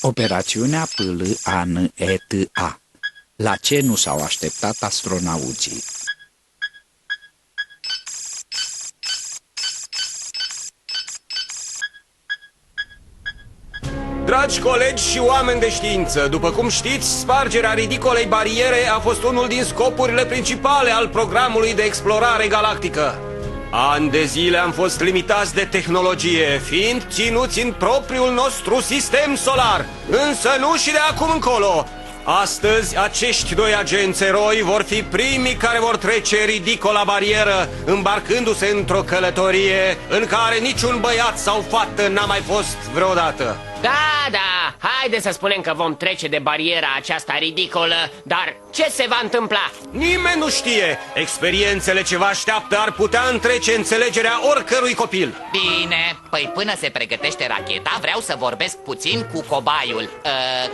Operațiunea PLANETA. La ce nu s-au așteptat astronauții? Dragi colegi și oameni de știință, după cum știți, spargerea ridicolei bariere a fost unul din scopurile principale al programului de explorare galactică. Ani de zile am fost limitați de tehnologie, fiind ținuți în propriul nostru sistem solar, însă nu și de acum încolo. Astăzi, acești doi agenți eroi vor fi primii care vor trece ridicola barieră, îmbarcându-se într-o călătorie în care niciun băiat sau fată n-a mai fost vreodată. Da, haide să spunem că vom trece de bariera aceasta ridicolă, dar ce se va întâmpla? Nimeni nu știe. Experiențele ce vă așteaptă ar putea întrece înțelegerea oricărui copil. Bine, păi până se pregătește racheta, vreau să vorbesc puțin cu cobaiul,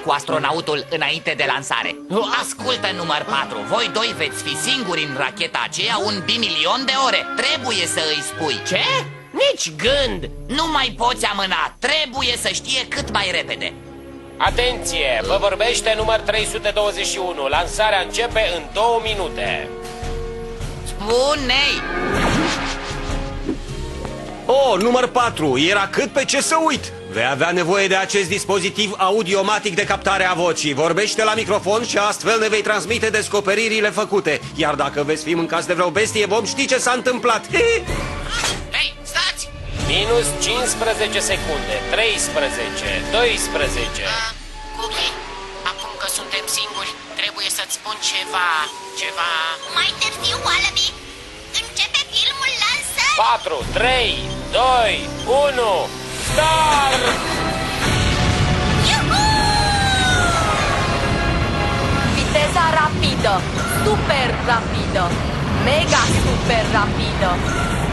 cu astronautul înainte de lansare. Ascultă, număr 4, voi doi veți fi singuri în racheta aceea un bimilion de ore. Trebuie să îi spui. Ce? Nici gând! Nu mai poți amâna, trebuie să știe cât mai repede. Atenție, vă vorbește număr 321. Lansarea începe în 2 minute. Spune-i! Oh, număr 4, era cât pe ce să uit. Vei avea nevoie de acest dispozitiv audiomatic de captare a vocii. Vorbește la microfon și astfel ne vei transmite descoperirile făcute. Iar dacă veți fi mâncați de vreo bestie, vom ști ce s-a întâmplat. Hei, stați! Minus 15 secunde. 13, 12. Cookie, acum că suntem singuri, trebuie să-ți spun ceva. Mai târziu, Wallaby, începe filmul lansării. 4, 3, 2, 1. Start! Viteza rapidă, super rapidă, mega super rapidă,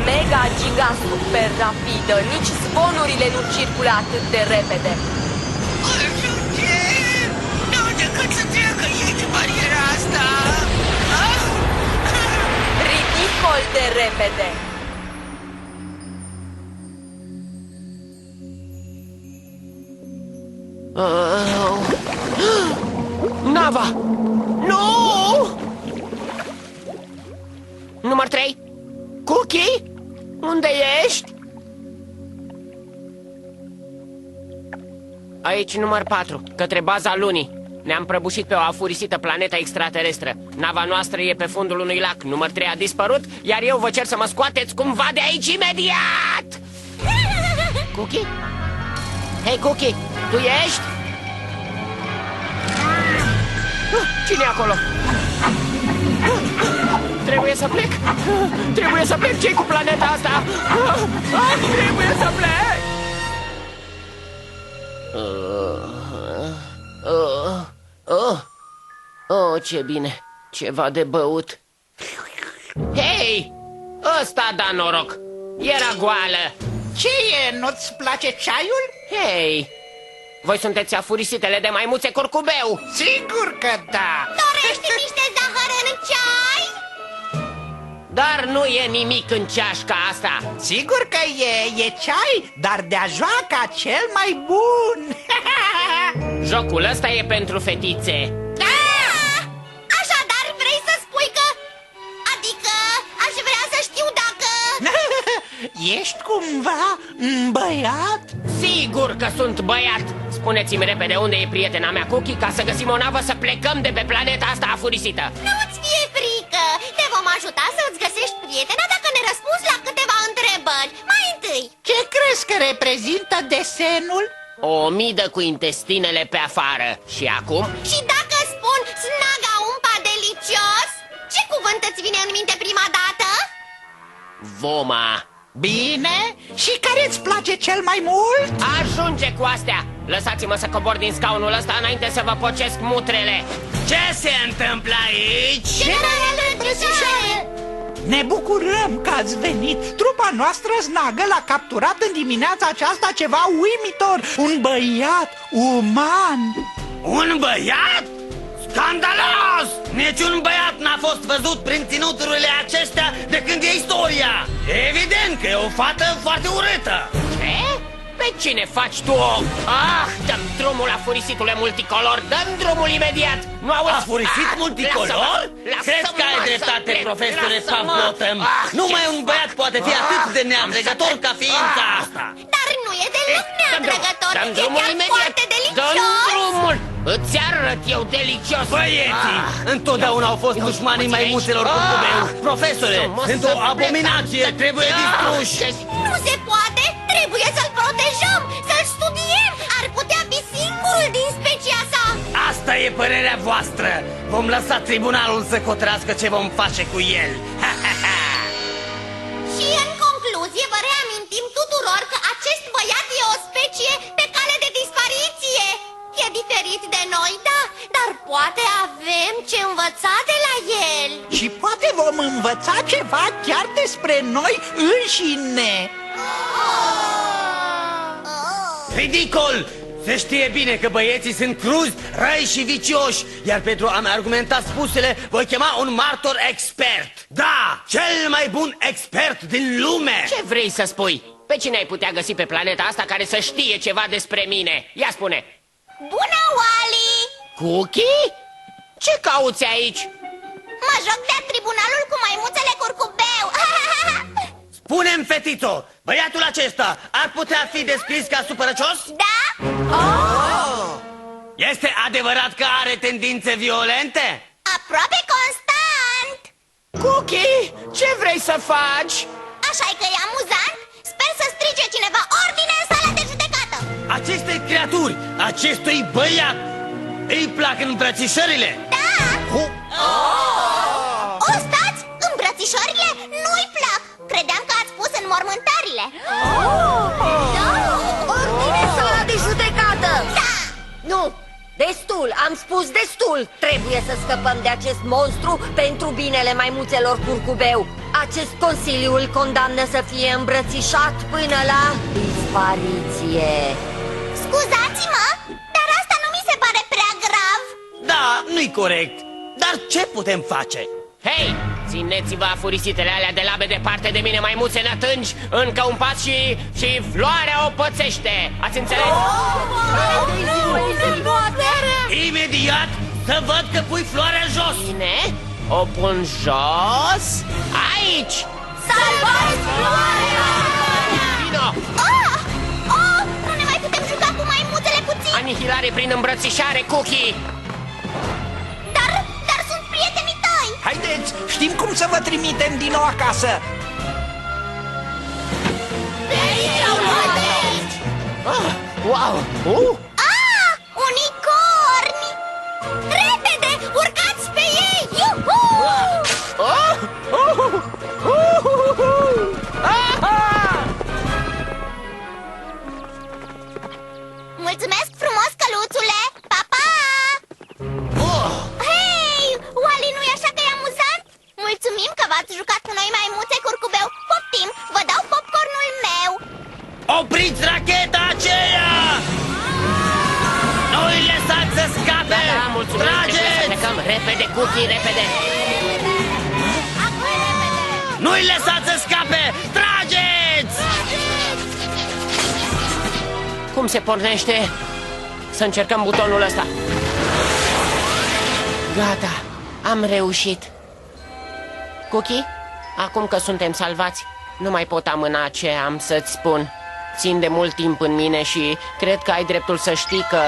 mega giga super rapidă. Nici zvonurile nu circulă atât de repede. Ajunge! N-au decât să treacă ei de bariera asta. Ridicol de repede. Nava! Nu! Număr 3? Cookie? Unde ești? Aici număr 4, către baza lunii. Ne-am prăbușit pe o afurisită planetă extraterestră. Nava noastră e pe fundul unui lac. Număr 3 a dispărut, iar eu vă cer să mă scoateți cumva de aici imediat! Cookie? Hei, Cookie, tu ești? Cine-i acolo? Trebuie să plec! Trebuie să plec! Ce-i cu planeta asta? Trebuie să plec! Oh, ce bine! Ceva de băut! Hei! Ăsta da noroc! Era goală! Ce e? Nu-ți place ceaiul? Hei! Voi sunteți afurisitele de maimuțe curcubeu! Sigur că da! Dorești niște zahăr în ceai? Dar nu e nimic în ceașca asta! Sigur că e ceai, dar de-a joaca cel mai bun! Jocul ăsta e pentru fetițe! Da! Așadar vrei să spui că... Adică aș vrea să știu dacă... Ești cumva băiat? Sigur că sunt băiat! Spuneți-mi repede unde e prietena mea Cookie ca să găsim o navă să plecăm de pe planeta asta afurisită! Nu-ți fie frică! Te vom ajuta să-ți găsești prietena dacă ne răspunzi la câteva întrebări. Mai întâi, ce crezi că reprezintă desenul? O midă cu intestinele pe afară. Și acum? Și dacă spun snaga umpa delicios, ce cuvânt îți vine în minte prima dată? Voma. Bine, și care îți place cel mai mult? Ajunge cu astea! Lăsați-mă să cobor din scaunul ăsta înainte să vă pocesc mutrele. Ce se întâmplă aici? Generale Drăsișoare! Ne bucurăm că ați venit. Trupa noastră snagă l-a capturat în dimineața aceasta ceva uimitor. Un băiat uman. Un băiat? Scandalos! Niciun băiat n-a fost văzut prin ținuturile acestea de când e istoria. Evident că e o fată foarte urâtă. Ce? Pe cine faci tu? Ah, dă-mi drumul afurisitule multicolor, dăm drumul imediat! Nu auzi? Afurisit multicolor? Cred că ai dreptate, profesore Pavlotem. Numai un băiat poate fi atât de neatrăgător ca ființa asta. Dar nu e deloc neatrăgător. Dăm E drumul chiar imediat! foarte Dăm delicios. drumul! Îți arăt eu delicios! Băieții, întotdeauna au fost dușmanii maimuțelor cu cubeu. Profesore, sunt o abominație, trebuie distruși. Nu se poate. Trebuie să-l protejăm, să-l studiem. Ar putea fi singurul din specia sa. Asta e părerea voastră. Vom lăsa tribunalul să hotărască ce vom face cu el. Și în concluzie vă reamintim tuturor că acest băiat e o specie pe cale de dispariție. E diferit de noi, da, dar poate avem ce învăța de la el. Și poate vom învăța ceva chiar despre noi înșine. Ridicol! Se știe bine că băieții sunt cruzi, răi și vicioși. Iar pentru a-mi argumenta spusele, voi chema un martor expert. Da, cel mai bun expert din lume. Ce vrei să spui? Pe cine ai putea găsi pe planeta asta care să știe ceva despre mine? Ia spune! Bună, Wally! Cookie? Ce cauți aici? Mă joc de tribunalul cu maimuțele curcubeu. Spune-mi, fetițo, băiatul acesta ar putea fi descris ca supărăcios? Da? Este adevărat că are tendințe violente? Aproape constant. Cookie, ce vrei să faci? Așa-i că e amuzant. Sper să strige cineva ordine în sala de judecată. Acestei creaturi, acestui băiat, îi plac îmbrățișările? Da? O, stați! Îmbrățișările nu-i plac. Credeam că ați pus înmormântările. Da! Ordine în sala de judecată! Da! Nu! Destul! Am spus destul! Trebuie să scăpăm de acest monstru pentru binele maimuțelor curcubeu. Acest consiliu îl condamnă să fie îmbrățișat până la dispariție. Scuzați-mă, dar asta nu mi se pare prea grav. Da, nu-i corect. Dar ce putem face? Hei, țineți-vă afurisitele alea de labe departe de mine, maimuțe nătângi. Încă un pas și floarea o pățește. Ați înțeles? Imediat să văd că pui floarea jos. Bine, o pun jos. Aici! Salvați floarea! Vino! Nu ne mai putem juca cu maimuțele puțin. Anihilare prin îmbrățișare, Cookie! Dar sunt prietenii tăi. Haideți, știm cum să vă trimitem din nou acasă. Wow! Unicorni! Repede, urcați pe ei! Iuhu! Mulțumesc frumos, căluțule! Pa, pa! Hei! Wally, nu-i așa că e amuzant? Mulțumim că v-ați jucat cu noi, maimuțe curcubeu. Poftim, vă dau popcornul meu. Opriți racheta aceea! Nu-i lăsați să scape! Da, mulțumesc, trebuie să plecăm. Repede, Cookie, repede! Acum repede! Nu-i lăsați să scape! Trageți! Cum se pornește? Să încercăm butonul ăsta. Gata, am reușit. Cookie, acum că suntem salvați, nu mai pot amâna ce am să-ți spun. Țin de mult timp în mine și cred că ai dreptul să știi că...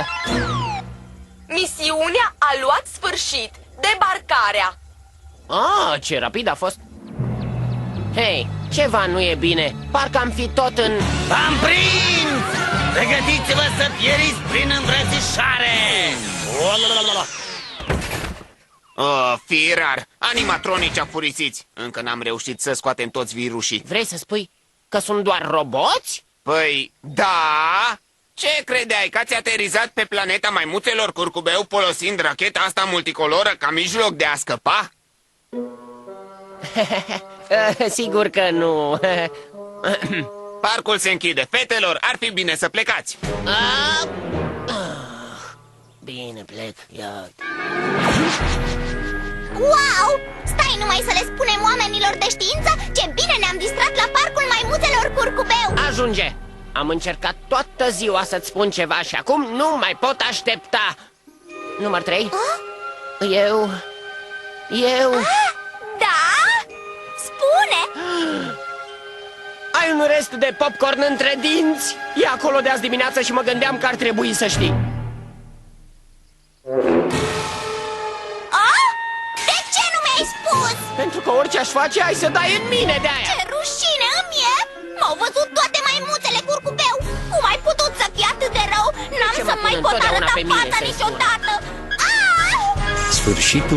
Misiunea a luat sfârșit. Debarcarea. Ah, ce rapid a fost. Hei, ceva nu e bine. Parcă am fi tot în... V-am prins! Pregătiți-vă să pieriți prin îmbrățișare! Firar, animatronici afurisiți. Încă n-am reușit să scoatem toți virusii. Vrei să spui că sunt doar roboți? Păi, da? Ce credeai, că ați aterizat pe planeta maimuțelor curcubeu folosind racheta asta multicoloră ca mijloc de a scăpa? Sigur că nu. Parcul se închide, fetelor, ar fi bine să plecați. Bine, plec, ia. Wow! Stai numai să le spunem oamenilor de știință ce bine ne-am distrat la parcul maimuțelor curcubeu. Ajunge! Am încercat toată ziua să-ți spun ceva și acum nu mai pot aștepta. Număr 3. Eu... Da? Spune! Ai un rest de popcorn între dinți? E acolo de azi dimineață și mă gândeam că ar trebui să știi. De ce nu mi-ai spus? Pentru că orice aș face, ai să dai în mine de aia. Ce rușine îmi e! M-au văzut toate maimuțele, curcubeu! Cum ai putut să fii atât de rău? N-am ce să mă mai pun pot întotdeauna arăta pe mine fața să-i niciodată! Sfârșitul